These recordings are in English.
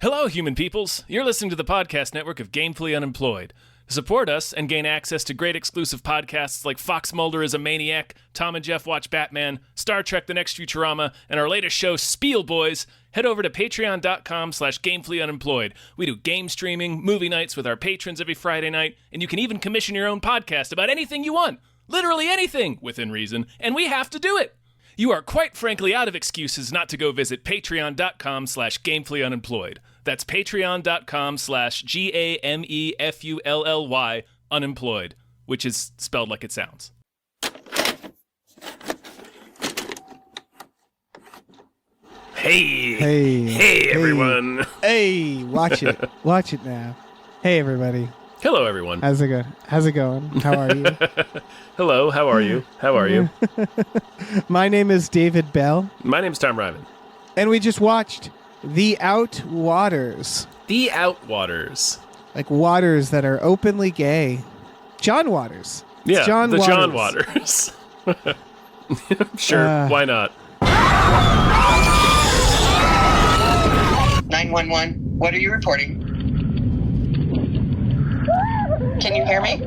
Hello, human peoples. You're listening to the podcast network of Gamefully Unemployed. To support us and gain access to great exclusive podcasts like Fox Mulder is a Maniac, Tom and Jeff Watch Batman, Star Trek The Next Futurama, and our latest show, Spiel Boys, head over to patreon.com/gamefullyunemployed. We do game streaming, movie nights with our patrons every Friday night, and you can even commission your own podcast about anything you want. Literally anything, within reason, and we have to do it. You are quite frankly out of excuses not to go visit patreon.com/gamefullyunemployed. That's patreon.com/GAMEFULLY unemployed, which is spelled like it sounds. Hey, everyone. Hey, watch it. Watch it now. Hey, everybody. Hello, everyone. How's it going? How are you? Hello, how are you? My name is David Bell. My name's Tom Ryman. And we just watched The Outwaters. The Outwaters. Like waters that are openly gay. John Waters. Yeah, John the Waters. John Waters. Sure, why not? 911, what are you reporting? Can you hear me?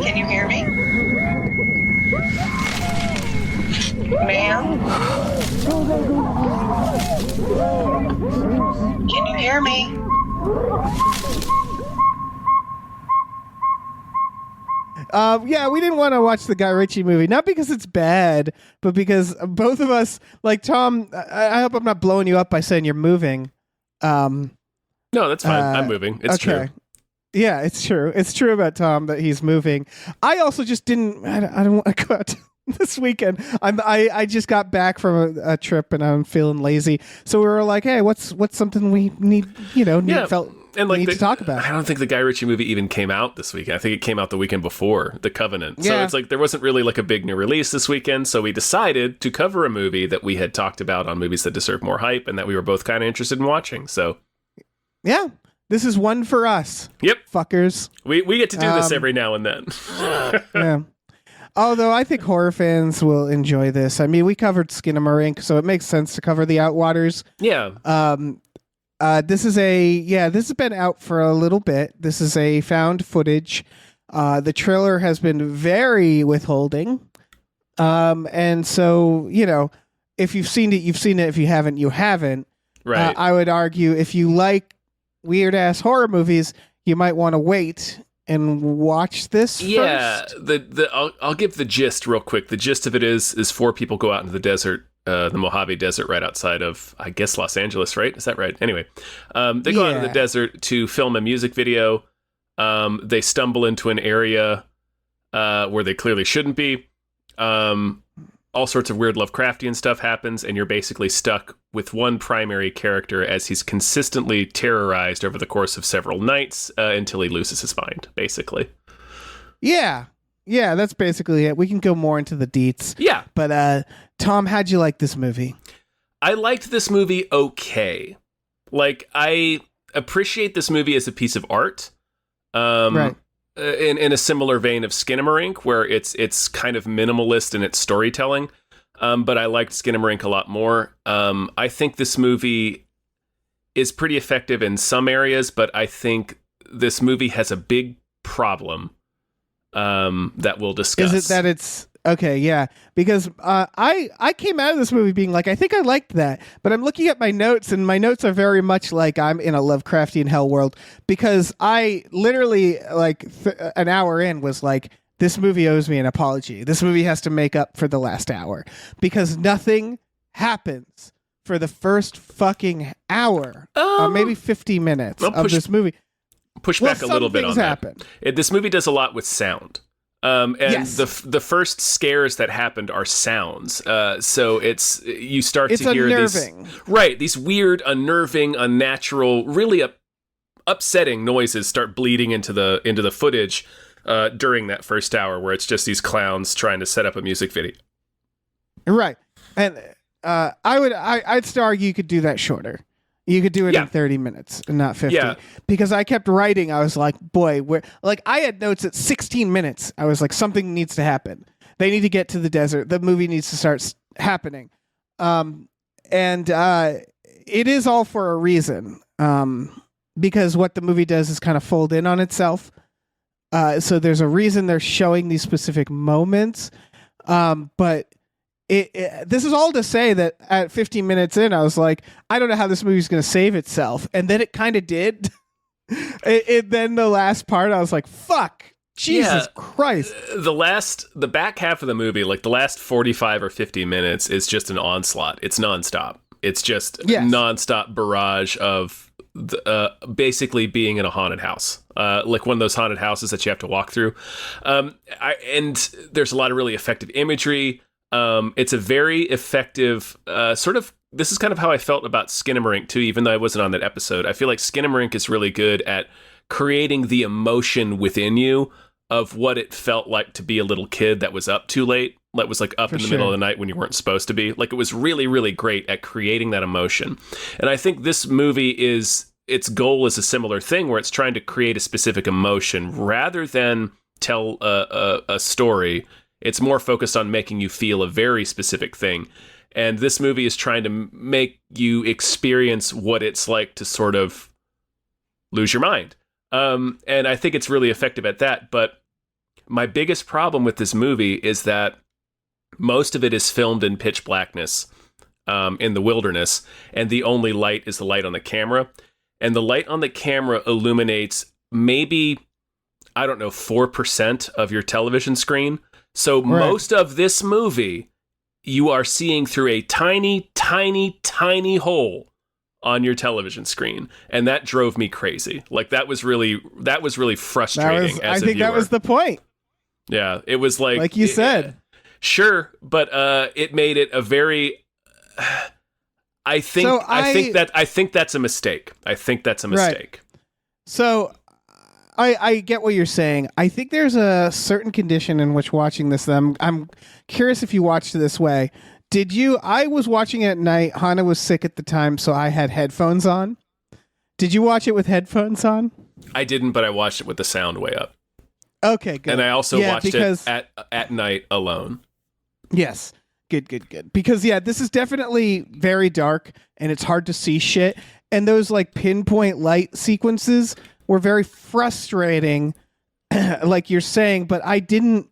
Can you hear me? Ma'am? Can you hear me? Yeah, we didn't want to watch the Guy Ritchie movie, not because it's bad, but because both of us, like Tom, I hope I'm not blowing you up by saying you're moving. No, that's fine. I'm moving. It's okay. true. Yeah, it's true. It's true about Tom that he's moving. I also just didn't. I don't want to go out this weekend. I just got back from a trip and I'm feeling lazy. So we were like, hey, what's something we need? Need to talk about. I don't think the Guy Ritchie movie even came out this weekend. I think it came out the weekend before, The Covenant. So it's like there wasn't really like a big new release this weekend. So we decided to cover a movie that we had talked about on Movies That Deserve More Hype and that we were both kind of interested in watching. So yeah, this is one for us. Yep. Fuckers. We get to do this every now and then. Yeah. Although I think horror fans will enjoy this. I mean, we covered Skinamarink, so it makes sense to cover The Outwaters. Yeah. This has been out for a little bit. This is a found footage. The trailer has been very withholding. And so, if you've seen it, you've seen it. If you haven't, you haven't. Right. I would argue if you like weird ass horror movies, you might want to wait and watch this first. I'll give the gist real quick. The gist of it is four people go out into the desert, the Mojave Desert right outside of, I guess, Los Angeles, right? Is that right? Anyway, they go out in the desert to film a music video. They stumble into an area where they clearly shouldn't be. All sorts of weird Lovecraftian stuff happens, and you're basically stuck with one primary character as he's consistently terrorized over the course of several nights until he loses his mind, basically. Yeah, that's basically it. We can go more into the deets. Yeah. But Tom, how'd you like this movie? I liked this movie okay. Like, I appreciate this movie as a piece of art. Right. In a similar vein of Skinamarink, where it's kind of minimalist in its storytelling. But I liked Skinamarink a lot more. I think this movie is pretty effective in some areas, but I think this movie has a big problem that we'll discuss. Is it that it's... Okay, yeah, because I came out of this movie being like, I think I liked that, but I'm looking at my notes, and my notes are very much like I'm in a Lovecraftian hell world, because I literally, an hour in, was like, this movie owes me an apology. This movie has to make up for the last hour, because nothing happens for the first fucking hour, maybe 50 minutes of this movie. Push back a little bit on happen. that. This movie does a lot with sound. Yes. the first scares that happened are sounds. So you start to hear unnerving. these weird, unnerving, unnatural, really upsetting noises start bleeding into the footage during that first hour, where it's just these clowns trying to set up a music video. Right, and I'd still argue you could do that shorter. You could do it in 30 minutes and not 50. Yeah. Because I kept writing. I was like, boy, I had notes at 16 minutes. I was like, something needs to happen. They need to get to the desert. The movie needs to start happening. And it is all for a reason. Because what the movie does is kind of fold in on itself. So there's a reason they're showing these specific moments. But this is all to say that at 15 minutes in, I was like, I don't know how this movie's going to save itself. And then it kind of did. Then the last part, I was like, fuck. Jesus Christ. The back half of the movie, like the last 45 or 50 minutes, is just an onslaught. It's nonstop. It's just nonstop barrage of basically being in a haunted house, like one of those haunted houses that you have to walk through. And there's a lot of really effective imagery. It's a very effective sort of. This is kind of how I felt about Skinamarink too, even though I wasn't on that episode. I feel like Skinamarink is really good at creating the emotion within you of what it felt like to be a little kid that was up too late, that was like up in the middle of the night when you weren't supposed to be. Like, it was really, really great at creating that emotion. And I think this movie its goal is a similar thing, where it's trying to create a specific emotion rather than tell a story. It's more focused on making you feel a very specific thing. And this movie is trying to make you experience what it's like to sort of lose your mind. And I think it's really effective at that. But my biggest problem with this movie is that most of it is filmed in pitch blackness in the wilderness, and the only light is the light on the camera. And the light on the camera illuminates maybe, 4% of your television screen. So most of this movie, you are seeing through a tiny, tiny, tiny hole on your television screen, and that drove me crazy. Like, that was really frustrating. I think that was the point. Yeah, it was like you said. Sure, but it made it a very. I think that's a mistake. Right. So I get what you're saying. I think there's a certain condition in which watching this. I'm curious if you watched it this way. Did you? I was watching it at night. Hannah was sick at the time, so I had headphones on. Did you watch it with headphones on? I didn't, but I watched it with the sound way up. Okay, good. And I also watched it at night alone. Yes. Good. Because, this is definitely very dark, and it's hard to see shit. And those, like, pinpoint light sequences were very frustrating, like you're saying, but I didn't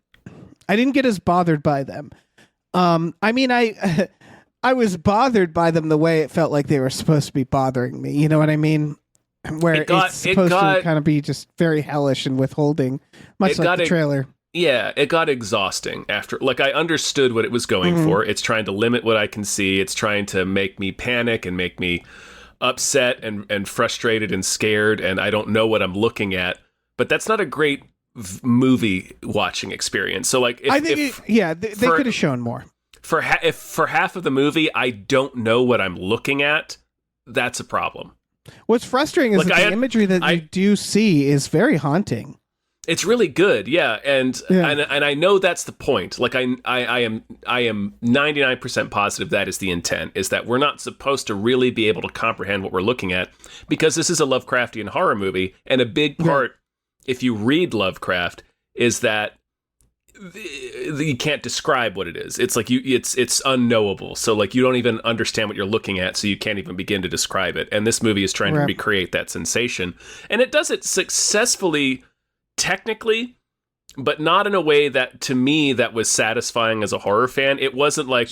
get as bothered by them. I mean, I was bothered by them the way it felt like they were supposed to be bothering me. You know what I mean? Where it's supposed to kind of be just very hellish and withholding, much like the trailer. Yeah, it got exhausting after. Like, I understood what it was going for. It's trying to limit what I can see. It's trying to make me panic and make me upset and frustrated and scared, and I don't know what I'm looking at. But that's not a great movie watching experience. So, like, they could have shown more. If for half of the movie I don't know what I'm looking at, that's a problem. What's frustrating is that the imagery that you do see is very haunting. It's really good, yeah, and I know that's the point. Like, I am 99% positive that is the intent, is that we're not supposed to really be able to comprehend what we're looking at, because this is a Lovecraftian horror movie, and a big part, if you read Lovecraft, is that you can't describe what it is. It's like it's unknowable. So, like, you don't even understand what you're looking at, so you can't even begin to describe it. And this movie is trying to recreate that sensation, and it does it successfully. Technically, but not in a way that, to me, that was satisfying as a horror fan. It wasn't like,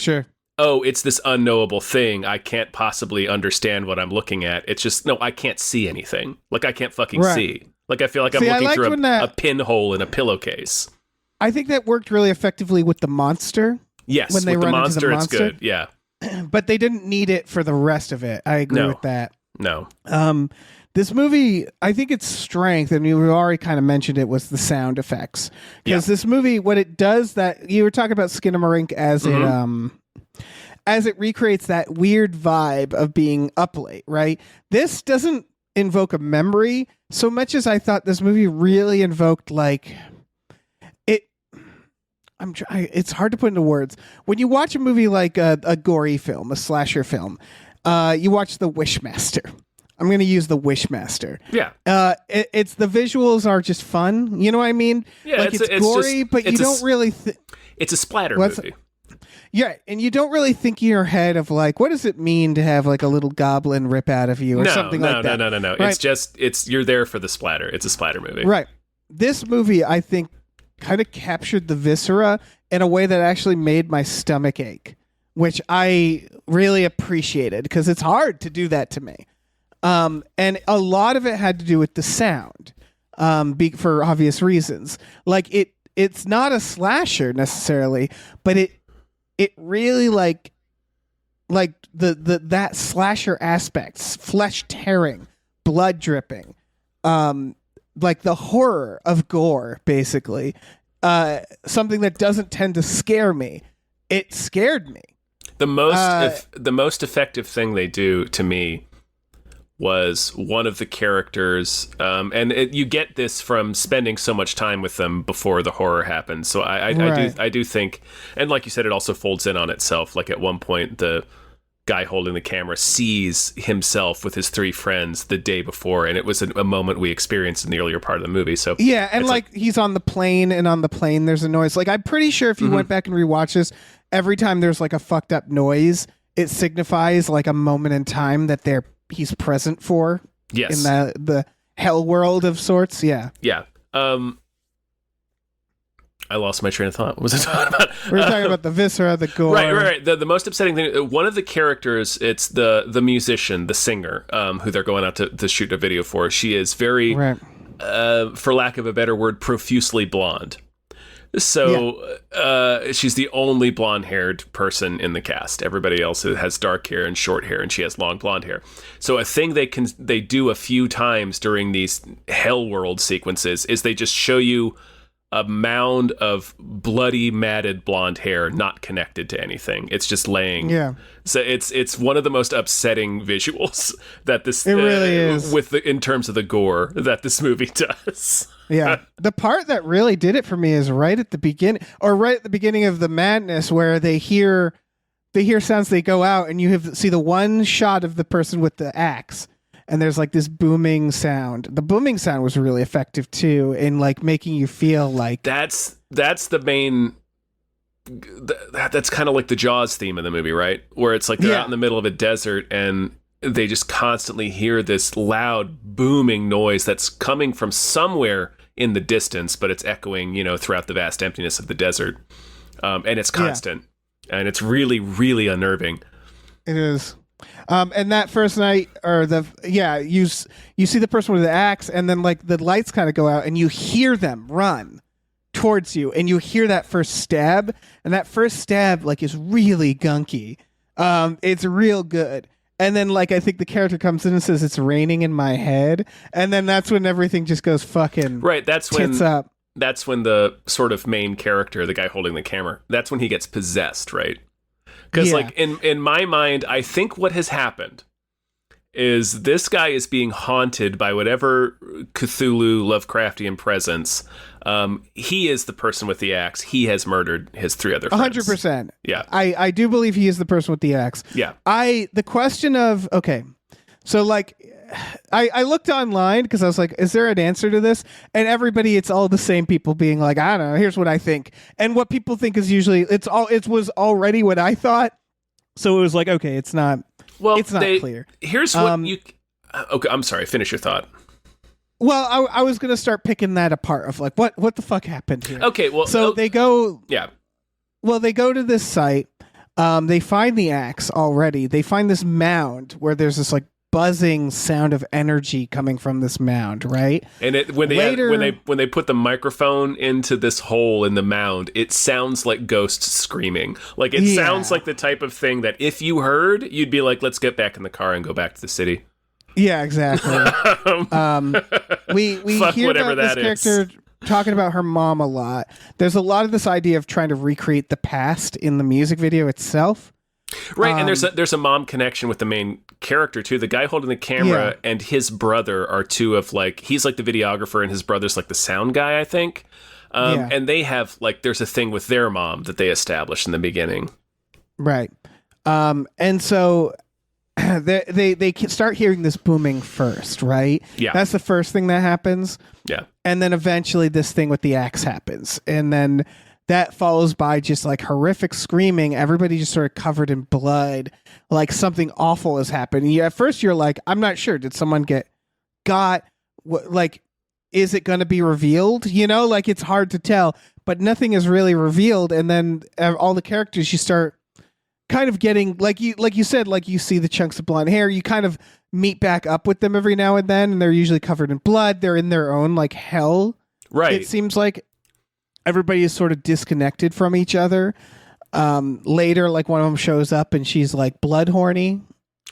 oh, it's this unknowable thing. I can't possibly understand what I'm looking at. It's just, no, I can't see anything. Like, I can't fucking see. Like, I feel like I'm looking through a pinhole in a pillowcase. I think that worked really effectively with the monster. Yes, when they with the monster, it's good. Yeah. But they didn't need it for the rest of it. I agree with that. No. This movie, I think its strength, and you already kind of mentioned it, was the sound effects. Because this movie, what it does, that you were talking about Skinamarink as it recreates that weird vibe of being up late, right? This doesn't invoke a memory so much as I thought this movie really invoked, like, it. It's hard to put into words. When you watch a movie like a gory film, a slasher film, you watch The Wishmaster. I'm going to use The Wishmaster. Yeah. It's the visuals are just fun. You know what I mean? Yeah, like, it's gory, but you don't really... It's a splatter movie. Yeah, and you don't really think in your head of like, what does it mean to have like a little goblin rip out of you or something like that? No. Right? It's you're there for the splatter. It's a splatter movie. Right. This movie, I think, kind of captured the viscera in a way that actually made my stomach ache, which I really appreciated because it's hard to do that to me. And a lot of it had to do with the sound, for obvious reasons. Like it's not a slasher necessarily, but it really like that slasher aspects, flesh tearing, blood dripping, like the horror of gore, basically, something that doesn't tend to scare me. It scared me. The most effective thing they do to me was one of the characters, and you get this from spending so much time with them before the horror happens. So I do think, and like you said, it also folds in on itself. Like at one point, the guy holding the camera sees himself with his three friends the day before, and it was a moment we experienced in the earlier part of the movie. So yeah, and like he's on the plane, and on the plane there's a noise. Like I'm pretty sure if you went back and rewatch this, every time there's like a fucked up noise, it signifies like a moment in time that he's present for. Yes. In the hell world of sorts. Yeah. Yeah. I lost my train of thought. What was I talking about? We were talking about the viscera, the gore. Right. The most upsetting thing, one of the characters, it's the musician, the singer, who they're going out to shoot a video for. She is very, for lack of a better word, profusely blonde. So she's the only blonde-haired person in the cast. Everybody else has dark hair and short hair, and she has long blonde hair. So a thing they do a few times during these hell world sequences is they just show you a mound of bloody, matted blonde hair not connected to anything. It's just laying. Yeah. So it's one of the most upsetting visuals that this it really is in terms of the gore that this movie does. Yeah. The part that really did it for me is right at the beginning of the madness where they hear sounds, they go out and you see the one shot of the person with the axe. And there's like this booming sound. The booming sound was really effective too, in like making you feel like that's the main. That's kind of like the Jaws theme of the movie, right? Where it's like they're out in the middle of a desert and they just constantly hear this loud booming noise that's coming from somewhere in the distance, but it's echoing, throughout the vast emptiness of the desert, and it's constant, and it's really, really unnerving. It is. And that first night, you see the person with the axe, and then like the lights kind of go out, and you hear them run towards you, and you hear that first stab, and that first stab like is really gunky. It's real good. And then like I think the character comes in and says it's raining in my head, and then that's when everything just goes fucking right. That's when tits up. That's when the sort of main character, the guy holding the camera, that's when he gets possessed, right? Because like in my mind, I think what has happened is this guy is being haunted by whatever Cthulhu Lovecraftian presence. He is the person with the axe. He has murdered his three other friends. 100%. Yeah. I do believe he is the person with the axe. Yeah. The question of, okay, so like I looked online because I was like, is there an answer to this? And everybody, it's all the same people being like, I don't know, here's what I think. And what people think is usually, it was already what I thought. So it was like, okay, it's not clear. Here's what okay, I'm sorry, finish your thought. Well, I was going to start picking that apart of like, what the fuck happened here? Okay, well. So they go. Yeah. Well, they go to this site. They find the axe already. They find this mound where there's this like buzzing sound of energy coming from this mound, right? And when they put the microphone into this hole in the mound, it sounds like ghosts screaming. Like it sounds like the type of thing that if you heard, you'd be like, let's get back in the car and go back to the city. Yeah, exactly. We hear about this character talking about her mom a lot. There's a lot of this idea of trying to recreate the past in the music video itself. Right, and there's a mom connection with the main character too. The guy holding the camera and his brother are two of like, he's like the videographer and his brother's like the sound guy, I think. And they have like, there's a thing with their mom that they established in the beginning. Right. And so they start hearing this booming first, right? Yeah. That's the first thing that happens. Yeah. And then eventually this thing with the axe happens. And then that follows by just like horrific screaming, everybody just sort of covered in blood, like something awful has happened. At first you're like, I'm not sure, did someone get got, like, is it going to be revealed? You know, like, it's hard to tell, but nothing is really revealed. And then all the characters, you start kind of getting, like you said, like, you see the chunks of blonde hair, you kind of meet back up with them every now and then, and they're usually covered in blood. They're in their own like hell. Right. It seems like everybody is sort of disconnected from each other. Later, like, one of them shows up and she's like blood horny.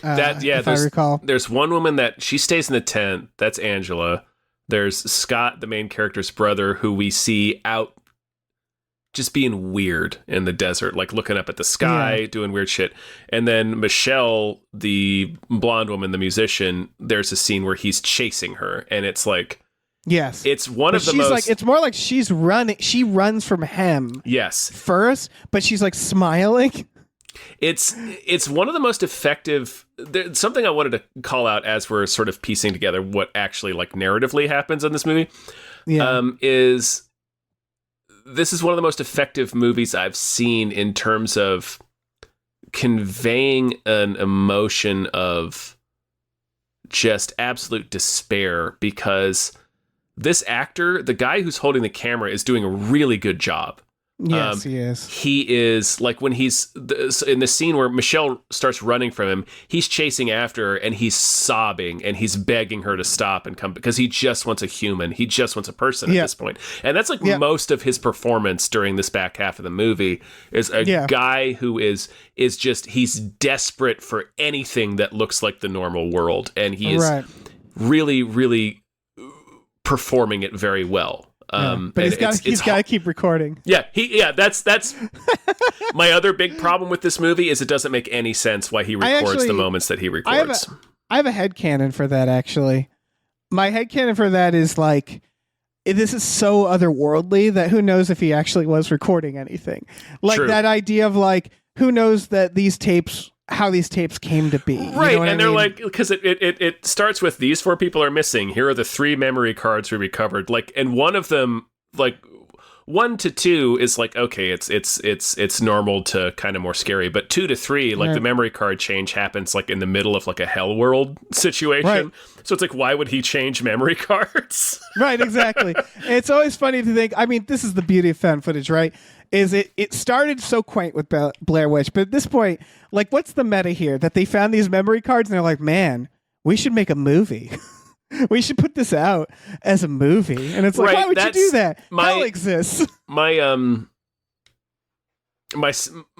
If I recall. There's one woman that she stays in the tent. That's Angela. There's Scott, the main character's brother, who we see out just being weird in the desert, like looking up at the sky, doing weird shit. And then Michelle, the blonde woman, the musician, there's a scene where he's chasing her, and it's like, yes, it's one of the most. Like, it's more like she's running. She runs from him. Yes, first, but she's like smiling. It's one of the most effective. Something I wanted to call out as we're sort of piecing together what actually like narratively happens in this movie. Is this is one of the most effective movies I've seen in terms of conveying an emotion of just absolute despair, because this actor, the guy who's holding the camera, is doing a really good job. Yes, he is. He is, like, when he's in the scene where Michelle starts running from him, he's chasing after her and he's sobbing and he's begging her to stop and come, because he just wants a human. He just wants a person at this point. And that's like most of his performance during this back half of the movie is a guy who is just, he's desperate for anything that looks like the normal world. And he is really, really performing it very well. But he's got to keep recording. That's my other big problem with this movie is it doesn't make any sense why he records the moments that he records. I have a headcanon for that, actually. My headcanon for that is like, this is so otherworldly that who knows if he actually was recording anything. Like, True. That idea of like, who knows that how these tapes came to be. Right, you know and they're like, because it starts with, these 4 people are missing. Here are the 3 memory cards we recovered. Like, and one of them, like 1 to 2 is like, okay, it's normal to kind of more scary. But 2 to 3, like the memory card change happens like in the middle of like a hell world situation. Right. So it's like, why would he change memory cards? Right, exactly. It's always funny to think, I mean, this is the beauty of found footage, right? Is it started so quaint with Blair Witch, but at this point, like, what's the meta here? That they found these memory cards and they're like, man, we should make a movie. We should put this out as a movie. And it's like, why would you do that? Hell exists. My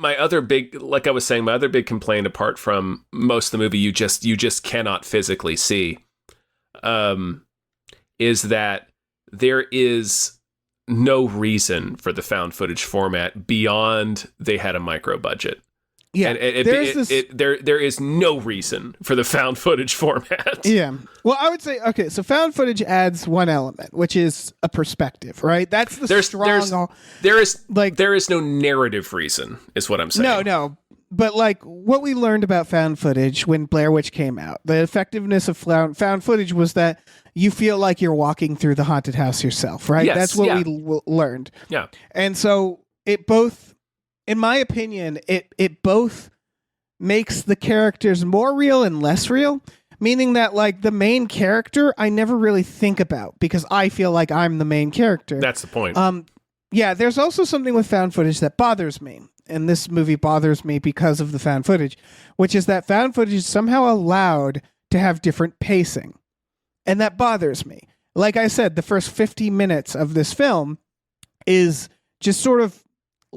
other big, like I was saying, my other big complaint, apart from most of the movie you just cannot physically see, is that there is no reason for the found footage format beyond they had a micro budget. Yeah, and there is no reason for the found footage format. Yeah, well, I would say, okay, so found footage adds one element, which is a perspective, right? That's the there is no narrative reason, is what I'm saying. No, but like what we learned about found footage when Blair Witch came out, the effectiveness of found footage was that you feel like you're walking through the haunted house yourself, right? Yes, that's what we learned. Yeah, and so it both. In my opinion, it both makes the characters more real and less real, meaning that, like, the main character I never really think about because I feel like I'm the main character. That's the point. Yeah, there's also something with found footage that bothers me, and this movie bothers me because of the found footage, which is that found footage is somehow allowed to have different pacing, and that bothers me. Like I said, the first 50 minutes of this film is just sort of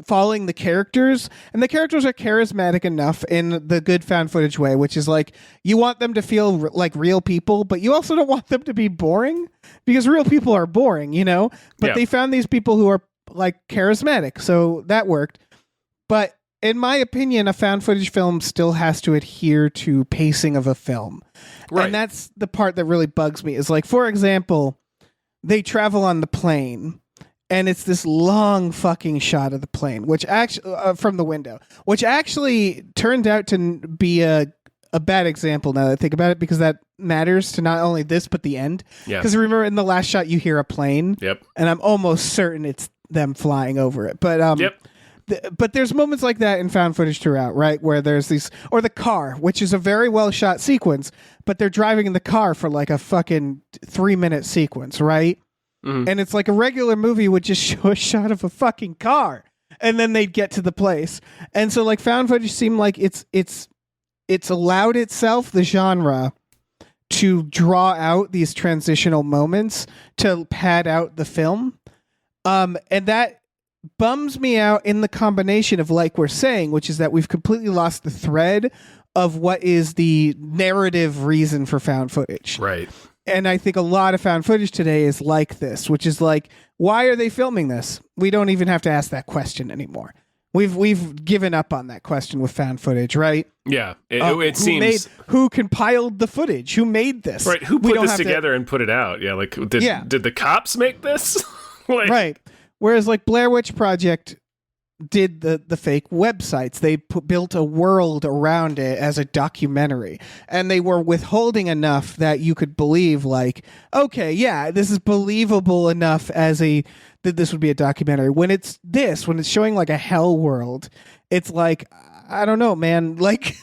following the characters, and the characters are charismatic enough in the good found footage way, which is like, you want them to feel like real people, but you also don't want them to be boring, because real people are boring, you know? But they found these people who are like charismatic, so that worked. But in my opinion, a found footage film still has to adhere to pacing of a film. Right. And that's the part that really bugs me, is like, for example, they travel on the plane, and it's this long fucking shot of the plane, which actually from the window, which actually turned out to be a bad example now that I think about it, because that matters to not only this but the end. Yeah. Because remember, in the last shot you hear a plane. Yep. And I'm almost certain it's them flying over it. But Yep. but there's moments like that in found footage throughout, right? Where there's these, or the car, which is a very well shot sequence, but they're driving in the car for like a fucking 3-minute sequence, right? Mhm. And it's like a regular movie would just show a shot of a fucking car, and then they'd get to the place. And so like found footage seemed like it's allowed itself, the genre, to draw out these transitional moments to pad out the film. And that bums me out in the combination of, like we're saying, which is that we've completely lost the thread of what is the narrative reason for found footage. Right. And I think a lot of found footage today is like this, which is like, why are they filming this? We don't even have to ask that question anymore. We've given up on that question with found footage, right? Yeah. It seems... who compiled the footage? Who made this? Right. Who put this together and put it out? Yeah. Like, did the cops make this? Like, right. Whereas like Blair Witch Project did the fake websites. They built a world around it as a documentary, and they were withholding enough that you could believe, like, okay, yeah, this is believable enough that this would be a documentary. When it's showing like a hell world, it's like, I don't know, man. Like,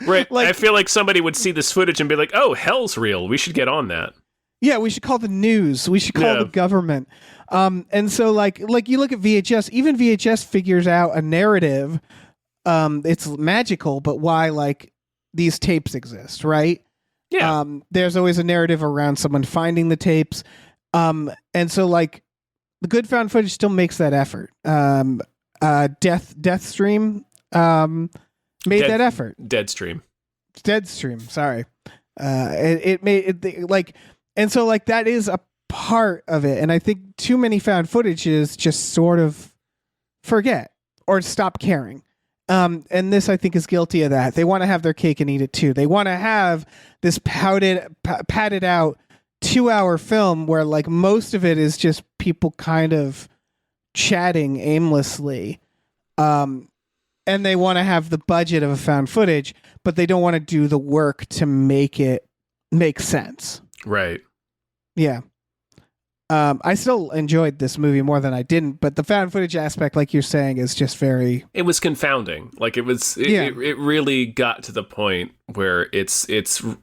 right. Like, I feel like somebody would see this footage and be like, oh, hell's real. We should get on that. Yeah, we should call the news. We should call the government. And so like you look at VHS, even VHS figures out a narrative. It's magical, but why like these tapes exist, right? Yeah. There's always a narrative around someone finding the tapes. And so like the good found footage still makes that effort. Deathstream made that effort. Deadstream, sorry. It made it like, and so like that is a part of it, and I think too many found footages just sort of forget or stop caring. And this, I think, is guilty of that. They want to have their cake and eat it too. They want to have this padded out 2-hour film where like most of it is just people kind of chatting aimlessly. And they want to have the budget of a found footage, but they don't want to do the work to make it make sense. Right. Yeah. I still enjoyed this movie more than I didn't, but the found footage aspect, like you're saying, is just very... It was confounding. Like it really got to the point where it's tough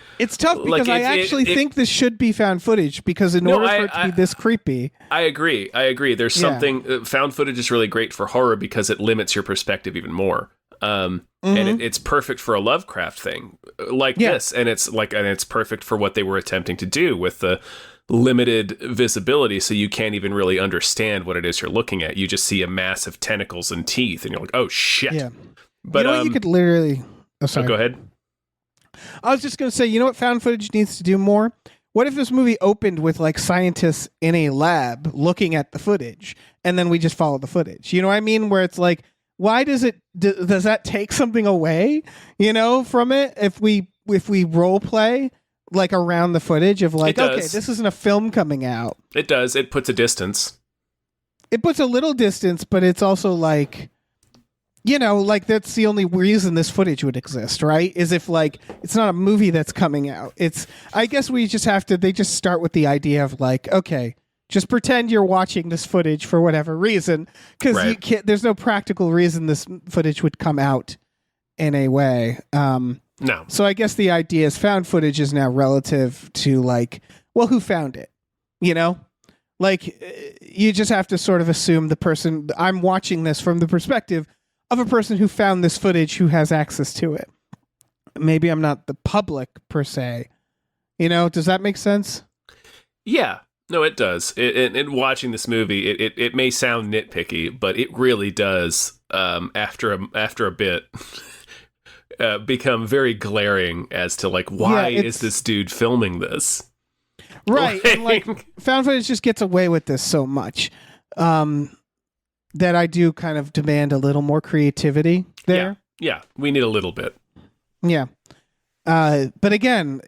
because like I actually think this should be found footage, because in order for it to be this creepy... I agree. There's something... found footage is really great for horror because it limits your perspective even more. And it's perfect for a Lovecraft thing like this, and it's perfect for what they were attempting to do with the limited visibility, so you can't even really understand what it is you're looking at. You just see a mass of tentacles and teeth, and you're like, oh shit. Yeah. But you know what, you could literally... Oh, sorry. Go ahead. I was just going to say, you know what found footage needs to do more? What if this movie opened with like scientists in a lab looking at the footage, and then we just follow the footage? You know what I mean? Where it's like, why does that take something away, from it? If we role play like around the footage of like, okay, this isn't a film coming out. It does. It puts a distance. It puts a little distance, but it's also like, like that's the only reason this footage would exist, right? Is if like, it's not a movie that's coming out. I guess they just start with the idea of like, okay, just pretend you're watching this footage for whatever reason, because there's no practical reason this footage would come out in a way. No. So I guess the idea is found footage is now relative to like, well, who found it? Like you just have to sort of assume the person, I'm watching this from the perspective of a person who found this footage, who has access to it. Maybe I'm not the public per se. Does that make sense? Yeah. No, it does. In watching this movie, it may sound nitpicky, but it really does, after a bit, become very glaring as to like, why is this dude filming this? Right. And like found footage just gets away with this so much that I do kind of demand a little more creativity there. Yeah. We need a little bit. Yeah. But again,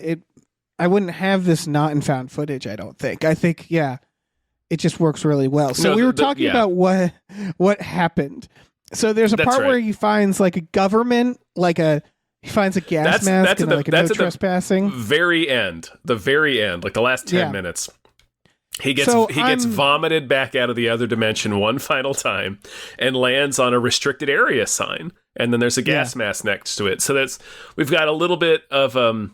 I wouldn't have this not in found footage, I don't think. I think, it just works really well. So we were talking about what happened. So there's a part where he finds like a government, he finds a gas mask and like a no trespassing. The very end, like the last 10 minutes. He gets vomited back out of the other dimension one final time and lands on a restricted area sign. And then there's a gas mask next to it. So we've got a little bit of an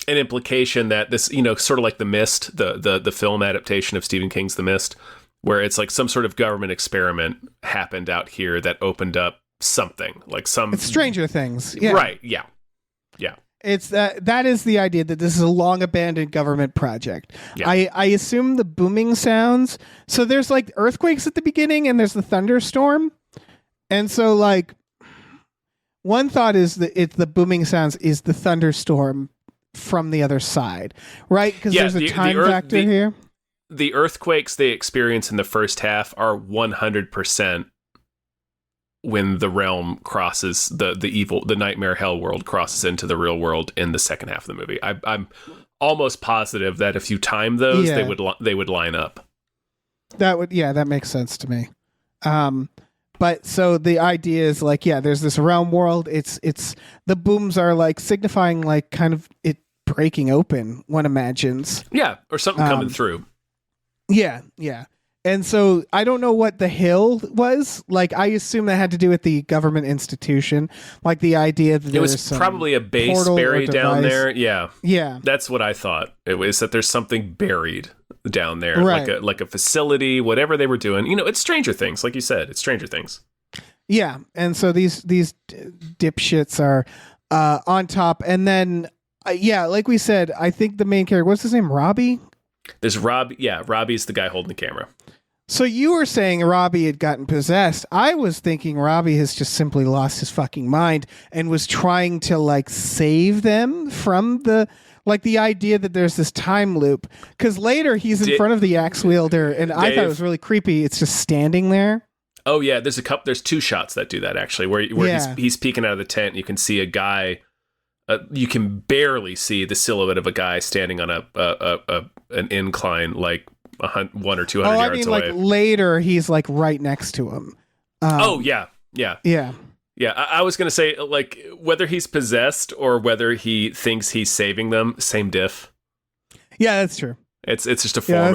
implication that this, sort of like The Mist, the film adaptation of Stephen King's The Mist, where it's like some sort of government experiment happened out here that opened up something like It's Stranger Things. Yeah. Right. Yeah. Yeah. It's that is the idea that this is a long abandoned government project. Yeah. I assume the booming sounds. So there's like earthquakes at the beginning and there's the thunderstorm. And so like one thought is that the booming sounds is the thunderstorm from the other side, right? Because there's a time factor here. The earthquakes they experience in the first half are 100% when the realm crosses the nightmare hell world crosses into the real world in the second half of the movie. I'm almost positive that if you time those, they would line up. That makes sense to me. But so the idea is like, there's this realm world. It's the booms are like signifying like kind of it breaking open, one imagines. Yeah, or something coming through. Yeah, yeah. And so I don't know what the hill was. Like, I assume that had to do with the government institution. Like the idea that it was probably a base buried down there. Yeah. Yeah. That's what I thought. It was that there's something buried down there. Right. Like a facility, whatever they were doing. It's Stranger Things. Like you said, it's Stranger Things. Yeah. And so these dipshits are on top. And then, like we said, I think the main character, what's his name? Robbie? There's Robbie. Yeah, Robbie's the guy holding the camera. So you were saying Robbie had gotten possessed. I was thinking Robbie has just simply lost his fucking mind and was trying to like save them from the idea that there's this time loop. Because later he's in front of the axe wielder, and Dave, I thought it was really creepy. It's just standing there. Oh yeah, there's two shots that do that actually, where he's peeking out of the tent. You can see a guy. You can barely see the silhouette of a guy standing on an incline, like 100 or 200 yards away. Like later, he's like right next to him. Yeah. I was gonna say like whether he's possessed or whether he thinks he's saving them, same diff. Yeah, that's true. It's just a form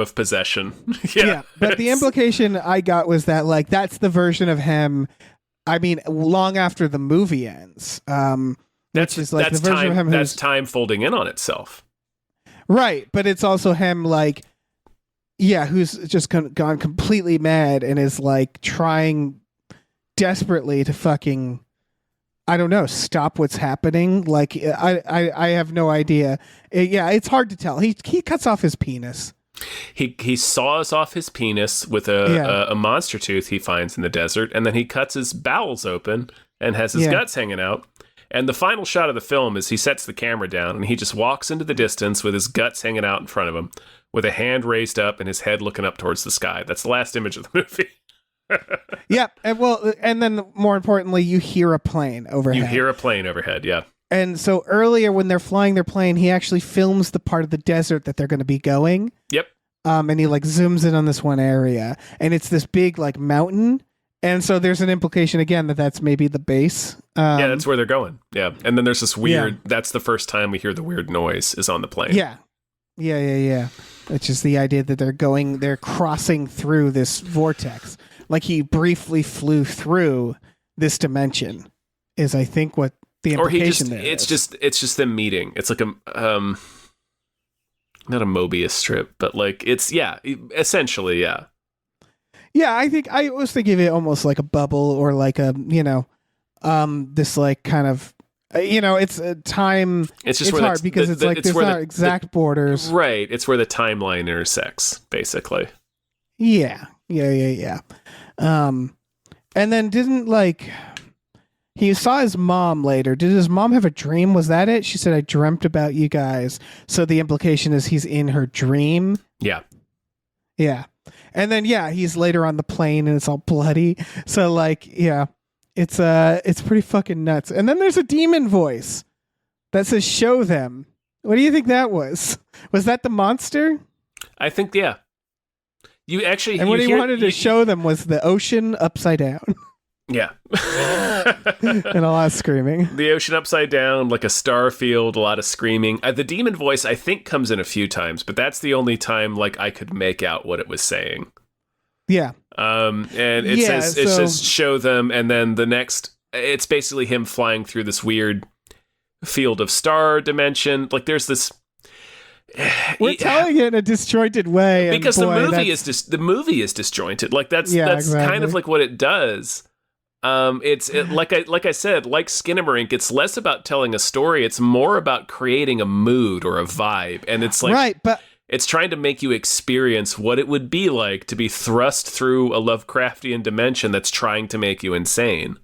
of possession. Yeah, but the implication I got was that like that's the version of him. I mean, long after the movie ends. That's time folding in on itself. Right, but it's also him like, who's just gone completely mad and is like trying desperately to fucking, I don't know, stop what's happening. Like, I have no idea. It's hard to tell. He cuts off his penis. He saws off his penis with a monster tooth he finds in the desert, and then he cuts his bowels open and has his guts hanging out. And the final shot of the film is he sets the camera down and he just walks into the distance with his guts hanging out in front of him, with a hand raised up and his head looking up towards the sky. That's the last image of the movie. Yep. And then more importantly, you hear a plane overhead. Yeah. And so earlier when they're flying their plane, he actually films the part of the desert that they're going to be going. Yep. And he like zooms in on this one area, and it's this big like mountain. And so there's an implication again that that's maybe the base. That's where they're going. Yeah. And then there's this weird, that's the first time we hear the weird noise is on the plane. Yeah. It's just the idea that they're crossing through this vortex. Like he briefly flew through this dimension is I think what the implication there is. It's just them meeting. It's like a, not a Mobius strip, but like essentially, yeah. Yeah, I think I was thinking of it almost like a bubble or like a, this like kind of, it's a time. It's just hard because it's like there's not exact borders. Right. It's where the timeline intersects, basically. Yeah. And then didn't like, he saw his mom later. Did his mom have a dream? Was that it? She said, I dreamt about you guys. So the implication is he's in her dream. Yeah. Yeah. And then, he's later on the plane and it's all bloody. So like, it's pretty fucking nuts. And then there's a demon voice that says, show them. What do you think that was? Was that the monster? I think, yeah. You actually, and what he wanted to show them was the ocean upside down. Yeah. And a lot of screaming. The ocean upside down, like a star field, a lot of screaming. The demon voice, I think, comes in a few times, but that's the only time like I could make out what it was saying. Yeah. And it says show them, and then the next, it's basically him flying through this weird field of star dimension. Like there's this. We're telling it in a disjointed way because the movie is disjointed. Like that's exactly. Kind of like what it does. Like I said, like Skinamarink, it's less about telling a story. It's more about creating a mood or a vibe, and it's like right, but it's trying to make you experience what it would be like to be thrust through a Lovecraftian dimension that's trying to make you insane.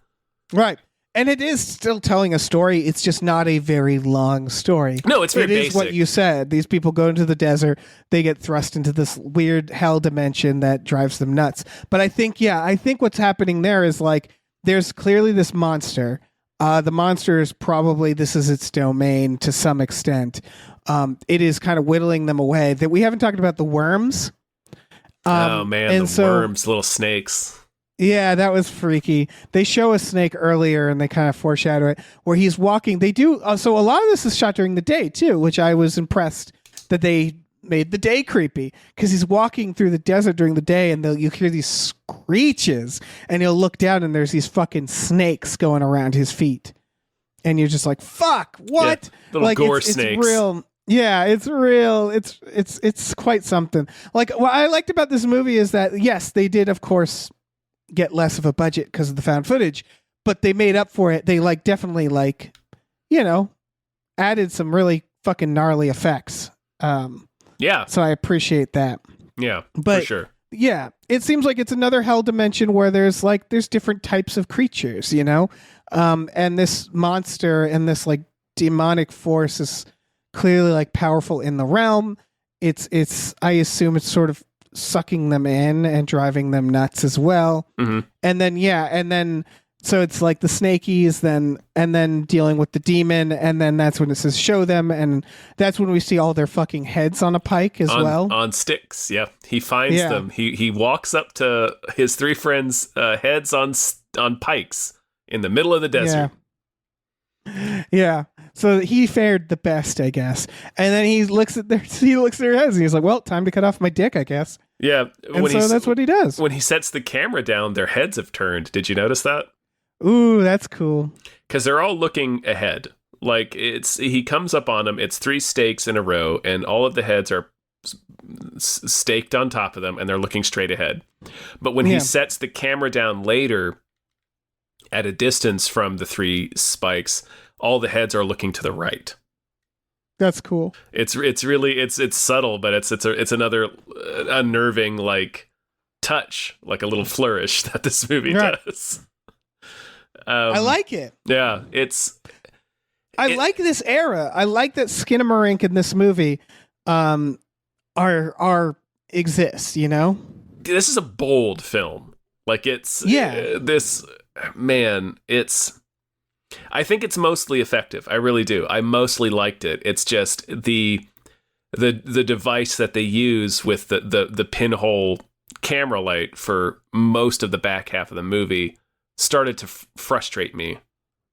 Right. And it is still telling a story. It's just not a very long story. No, it's very basic. It is what you said. These people go into the desert. They get thrust into this weird hell dimension that drives them nuts. But I think what's happening there is like there's clearly this monster. The monster is probably, this is its domain to some extent. It is kind of whittling them away. That we haven't talked about the worms. Oh, man, worms, little snakes. Yeah, that was freaky. They show a snake earlier and they kind of foreshadow it where he's walking. They do. So a lot of this is shot during the day too, which I was impressed that they made the day creepy because he's walking through the desert during the day and you hear these screeches and he'll look down and there's these fucking snakes going around his feet. And you're just like, fuck, what? Yeah, little like gore snakes. It's real. Yeah, it's real. It's quite something. Like what I liked about this movie is that, yes, they did, of course, get less of a budget because of the found footage, but they made up for it. They definitely added some really fucking gnarly effects. Yeah. So I appreciate that. Yeah, but for sure. Yeah, it seems like it's another hell dimension where there's different types of creatures, and this monster and this like demonic force is clearly like powerful in the realm. It's I assume it's sort of sucking them in and driving them nuts as well. Mm-hmm. And then so it's like the snakies and then dealing with the demon, and then that's when it says show them, and that's when we see all their fucking heads on a pike as well. On sticks, yeah. He finds them. He walks up to his three friends' heads on pikes in the middle of the desert. Yeah. So he fared the best, I guess. And then he looks at their heads and he's like, well, time to cut off my dick, I guess. Yeah. And so that's what he does. When he sets the camera down, their heads have turned. Did you notice that? Ooh, that's cool. Because they're all looking ahead. Like he comes up on them. It's 3 stakes in a row, and all of the heads are staked on top of them, and they're looking straight ahead. But when he sets the camera down later, at a distance from the 3 spikes, all the heads are looking to the right. That's cool. It's really subtle, but it's another unnerving like touch, like a little flourish that this movie does. I like it. Yeah, I like this era. I like that Skinamarink in this movie exists. This is a bold film. Like I think it's mostly effective. I really do. I mostly liked it. It's just the device that they use with the pinhole camera light for most of the back half of the movie started to frustrate me.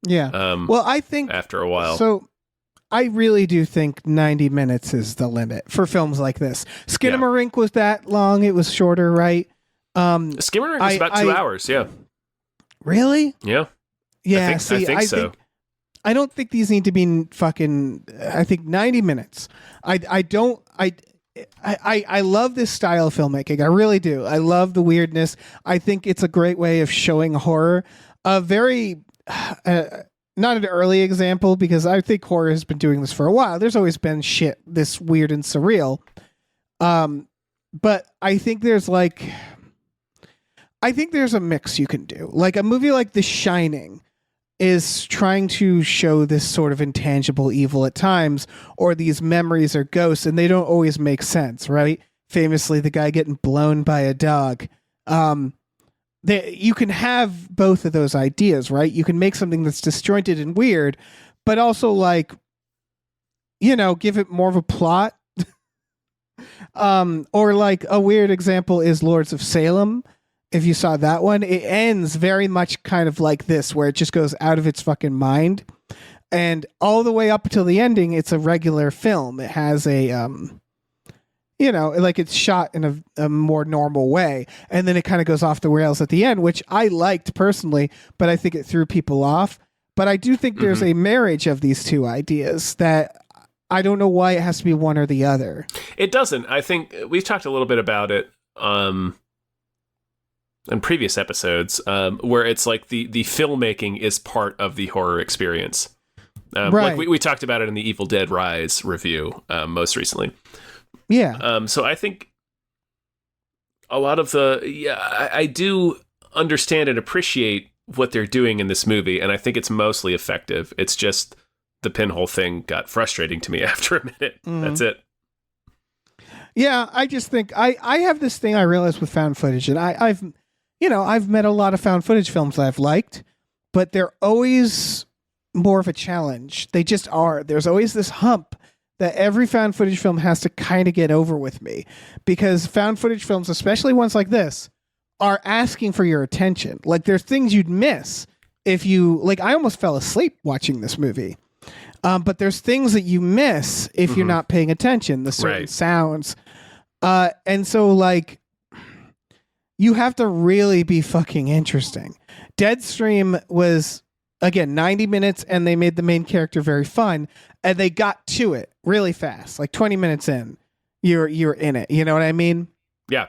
Yeah. Well, I think after a while. So I really do think 90 minutes is the limit for films like this. Skinamarink was that long. It was shorter, right? Skinamarink was about 2 hours. Yeah. Really? Yeah. Yeah. I think so. I don't think these need to be fucking. I think 90 minutes. I love this style of filmmaking. I really do. I love the weirdness. I think it's a great way of showing horror. A very not an early example, because I think horror has been doing this for a while. There's always been shit this weird and surreal. But I think there's a mix you can do. Like a movie like The Shining is trying to show this sort of intangible evil at times, or these memories are ghosts, and they don't always make sense, right? Famously, the guy getting blown by a dog. You can have both of those ideas, right? You can make something that's disjointed and weird, but also give it more of a plot. Or like a weird example is Lords of Salem. if you saw that one, it ends very much kind of like this, where it just goes out of its fucking mind. And all the way up until the ending, it's a regular film. It has a, like it's shot in a more normal way. And then it kind of goes off the rails at the end, which I liked personally, but I think it threw people off. But I do think there's a marriage of these two ideas that I don't know why it has to be one or the other. It doesn't. I think we've talked a little bit about it in previous episodes, where it's like the filmmaking is part of the horror experience. Right. Like we talked about it in the Evil Dead Rise review most recently. Yeah. So I think a lot of I do understand and appreciate what they're doing in this movie, and I think it's mostly effective. It's just the pinhole thing got frustrating to me after a minute. That's it. Yeah, I just think I have this thing I realized with found footage, and I've met a lot of found footage films I've liked, but they're always more of a challenge. They just are. There's always this hump that every found footage film has to kind of get over with me, because found footage films, especially ones like this, are asking for your attention. Like, there's things you'd miss if you, like, I almost fell asleep watching this movie. But there's things that you miss if you're not paying attention, the certain sounds. And so, like, you have to really be fucking interesting. Deadstream was, again, 90 minutes, and they made the main character very fun, and they got to it really fast. Like 20 minutes in, you're in it. You know what I mean? Yeah.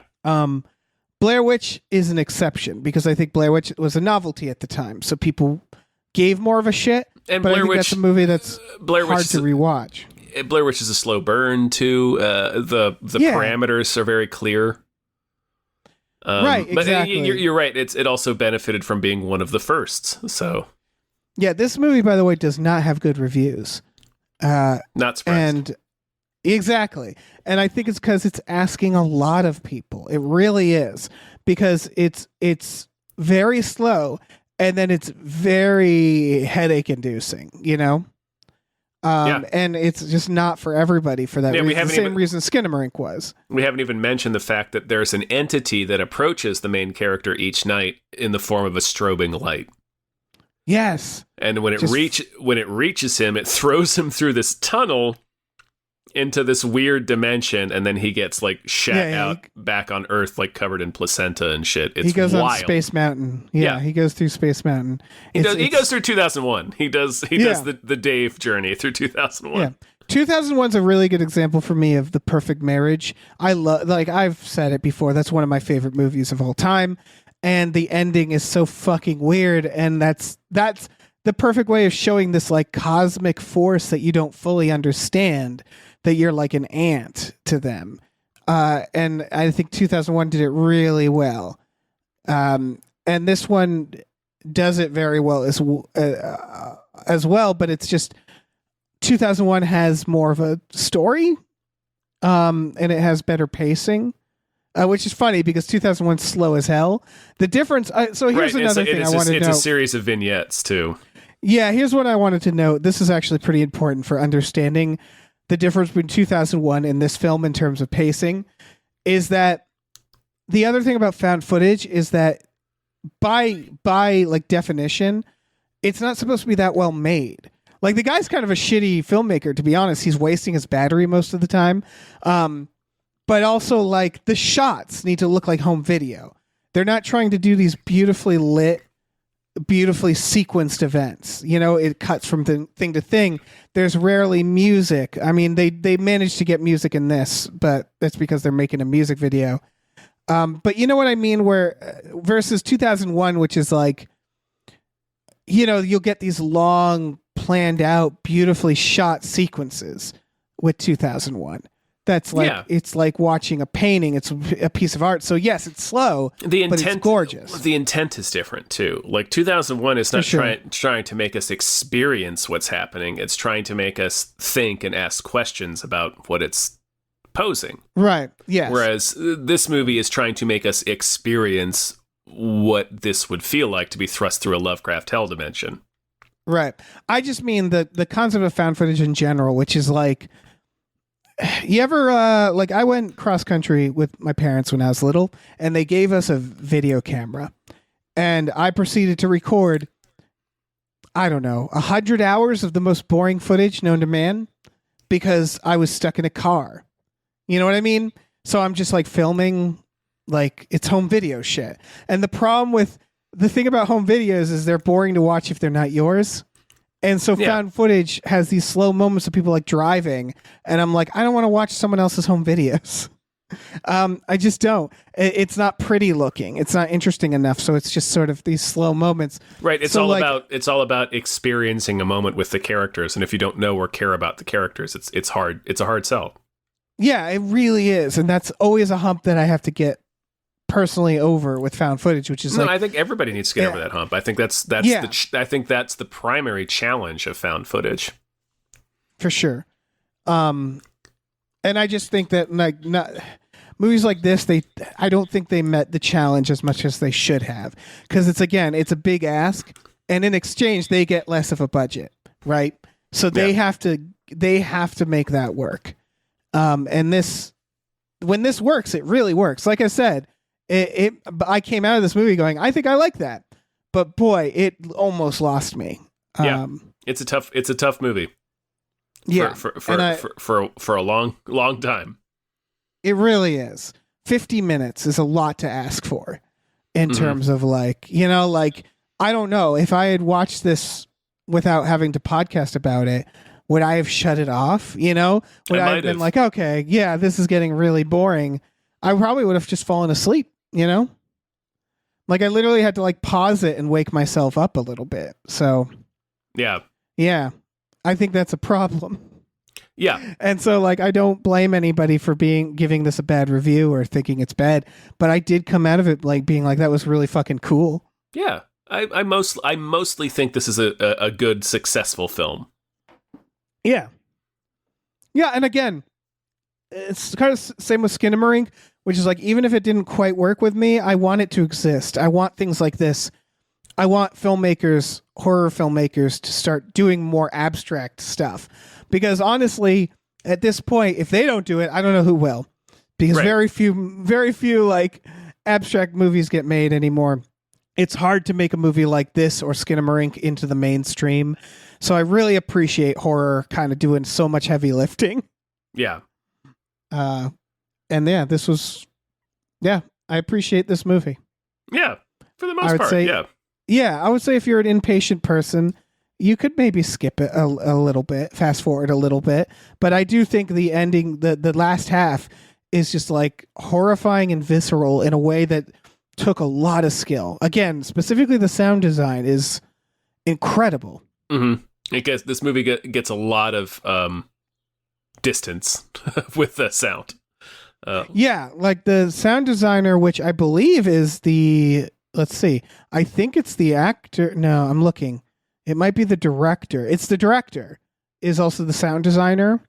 Blair Witch is an exception, because I think Blair Witch was a novelty at the time, so people gave more of a shit. And but Blair I think Witch, that's a movie that's Blair hard Witch to rewatch. Blair Witch is a slow burn too. The parameters are very clear. Right, exactly. But you're right. It also benefited from being one of the firsts. So yeah, this movie, by the way, does not have good reviews. Not surprised. And exactly. And I think it's because it's asking a lot of people. It really is, because it's very slow, and then it's very headache inducing, and it's just not for everybody for that reason. The same reason Skinamarink was. We haven't even mentioned the fact that there's an entity that approaches the main character each night in the form of a strobing light. Yes. And when it reaches him, it throws him through this tunnel into this weird dimension, and then he gets like out back on Earth, like covered in placenta and shit. It's he goes wild. on Space Mountain. Yeah, he goes through Space Mountain. He goes through 2001. He does the Dave journey through 2001. Yeah. 2001's a really good example for me of the perfect marriage. I love, like I've said it before, that's one of my favorite movies of all time, and the ending is so fucking weird, and that's the perfect way of showing this like cosmic force that you don't fully understand, that you're like an ant to them. And I think 2001 did it really well. And this one does it very well as well, but it's just 2001 has more of a story, and it has better pacing, which is funny because 2001's slow as hell. The difference, so here's another thing I wanted to know. It's a series of vignettes too. Yeah, here's what I wanted to note. This is actually pretty important for understanding the difference between 2001 and this film in terms of pacing, is that the other thing about found footage is that by like definition, it's not supposed to be that well made. Like, the guy's kind of a shitty filmmaker, to be honest. He's wasting his battery most of the time. But also, like, the shots need to look like home video. They're not trying to do these beautifully lit, beautifully sequenced events. It cuts from thing to thing. There's rarely music. I mean, they managed to get music in this, but that's because they're making a music video. But you know what I mean? Where versus 2001, which is like, you'll get these long, planned out, beautifully shot sequences with 2001. That's like, it's like watching a painting. It's a piece of art. So yes, it's slow, but it's gorgeous. The intent is different too. Like 2001 is not trying to make us experience what's happening. It's trying to make us think and ask questions about what it's posing. Right. Yes. Whereas this movie is trying to make us experience what this would feel like to be thrust through a Lovecraft hell dimension. Right. I just mean the concept of found footage in general, which is like, You ever like I went cross country with my parents when I was little, and they gave us a video camera, and I proceeded to record, I don't know, 100 hours of the most boring footage known to man because I was stuck in a car. You know what I mean? So I'm just like filming, like it's home video shit. And the problem with the thing about home videos is they're boring to watch if they're not yours. And so found footage has these slow moments of people like driving, and I'm like, I don't want to watch someone else's home videos. I just don't. It's not pretty looking. It's not interesting enough. So it's just sort of these slow moments. Right. It's all about experiencing a moment with the characters, and if you don't know or care about the characters, it's hard. It's a hard sell. Yeah, it really is, and that's always a hump that I have to get personally over with found footage, which is I think everybody needs to get over that hump. I think that's I think that's the primary challenge of found footage, for sure. And I just think that like not movies like this, I don't think they met the challenge as much as they should have, because it's a big ask, and in exchange they get less of a budget, right? So they have to make that work. And when this works, it really works. Like I said. I came out of this movie going, I think I like that, but boy, it almost lost me. It's a tough movie. Yeah, for a long time. It really is. 50 minutes is a lot to ask for in terms of like, like I don't know if I had watched this without having to podcast about it. Would I have shut it off? Would I have been like, okay, yeah, this is getting really boring. I probably would have just fallen asleep. Like I literally had to like pause it and wake myself up a little bit. So yeah, I think that's a problem. Yeah. And so like, I don't blame anybody for giving this a bad review or thinking it's bad, but I did come out of it like being like, that was really fucking cool. Yeah. I mostly think this is a good, successful film. Yeah. Yeah. And again, it's kind of same with Skinamarink, which is like, even if it didn't quite work with me, I want it to exist. I want things like this. I want horror filmmakers to start doing more abstract stuff, because honestly, at this point, if they don't do it, I don't know who will, because very few like abstract movies get made anymore. It's hard to make a movie like this or Skinamarink into the mainstream. So I really appreciate horror kind of doing so much heavy lifting. Yeah. And yeah, I appreciate this movie. Yeah, for the most part, yeah. I would say if you're an impatient person, you could maybe skip it a little bit, fast forward a little bit. But I do think the ending, the last half, is just like horrifying and visceral in a way that took a lot of skill. Again, specifically the sound design is incredible. Mm-hmm. This movie gets a lot of distance with the sound. Yeah, like the sound designer, which I believe is I think it's the actor. No, I'm looking. It might be the director. It's the director is also the sound designer.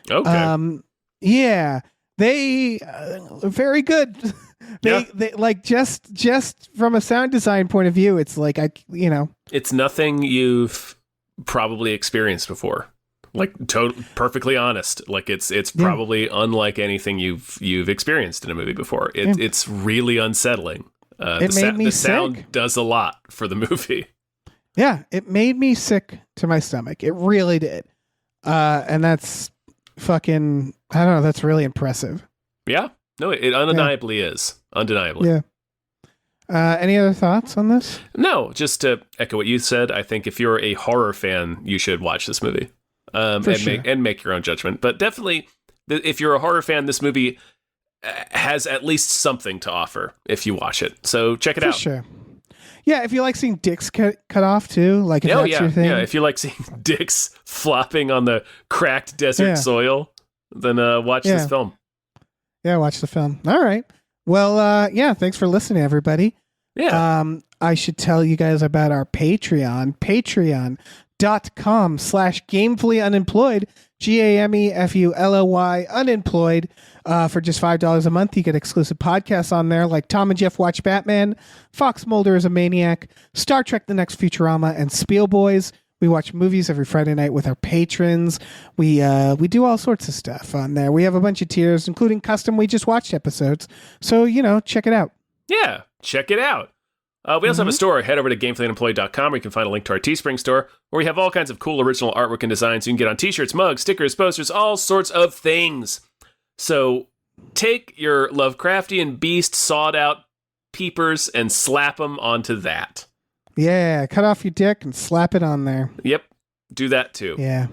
Okay. Yeah, they are very good. They like just from a sound design point of view, it's like it's nothing you've probably experienced before. Like perfectly honest, like it's probably unlike anything you've experienced in a movie before. It's really unsettling. It made me the sick. sound does a lot for the movie. Yeah, it made me sick to my stomach. It really did. And that's fucking, I don't know, that's really impressive. Yeah. No, it undeniably is. Undeniably. Yeah. Any other thoughts on this? No, just to echo what you said, I think if you're a horror fan, you should watch this movie. And make your own judgment. But definitely, if you're a horror fan, this movie has at least something to offer if you watch it. So check it out. For sure. Yeah, if you like seeing dicks cut off too, like if that's your thing. Yeah, if you like seeing dicks flopping on the cracked desert soil, then watch this film. Yeah, watch the film. All right. Well, thanks for listening, everybody. Yeah. I should tell you guys about our Patreon. Patreon.com/gamefullyunemployed, GAMEFULLY unemployed. For just $5 a month, you get exclusive podcasts on there like Tom and Jeff Watch Batman, Fox Mulder is a Maniac, Star Trek The Next Futurama, and Spiel Boys. We watch movies every Friday night with our patrons. We do all sorts of stuff on there. We have a bunch of tiers, including custom We Just Watched episodes. So, check it out. Yeah, check it out. We also have a store. Head over to gamefullyunemployed.com where you can find a link to our Teespring store, where we have all kinds of cool original artwork and designs you can get on t-shirts, mugs, stickers, posters, all sorts of things. So take your Lovecraftian beast sawed out peepers and slap them onto that. Yeah, cut off your dick and slap it on there. Yep, do that too. Yeah,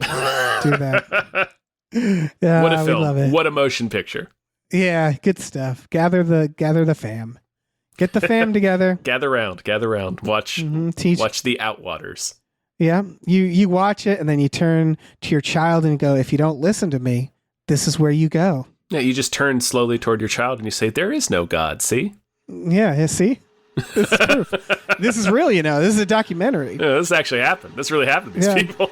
do that. Yeah, what a film. We love it. What a motion picture. Yeah, good stuff. Gather the fam. Get the fam together. Gather round. Watch the Outwaters. Yeah, you watch it and then you turn to your child and go, if you don't listen to me, this is where you go. Yeah, you just turn slowly toward your child and you say, there is no God, see? Yeah, see? This is proof. This is real, this is a documentary. Yeah, this actually happened. This really happened to these people.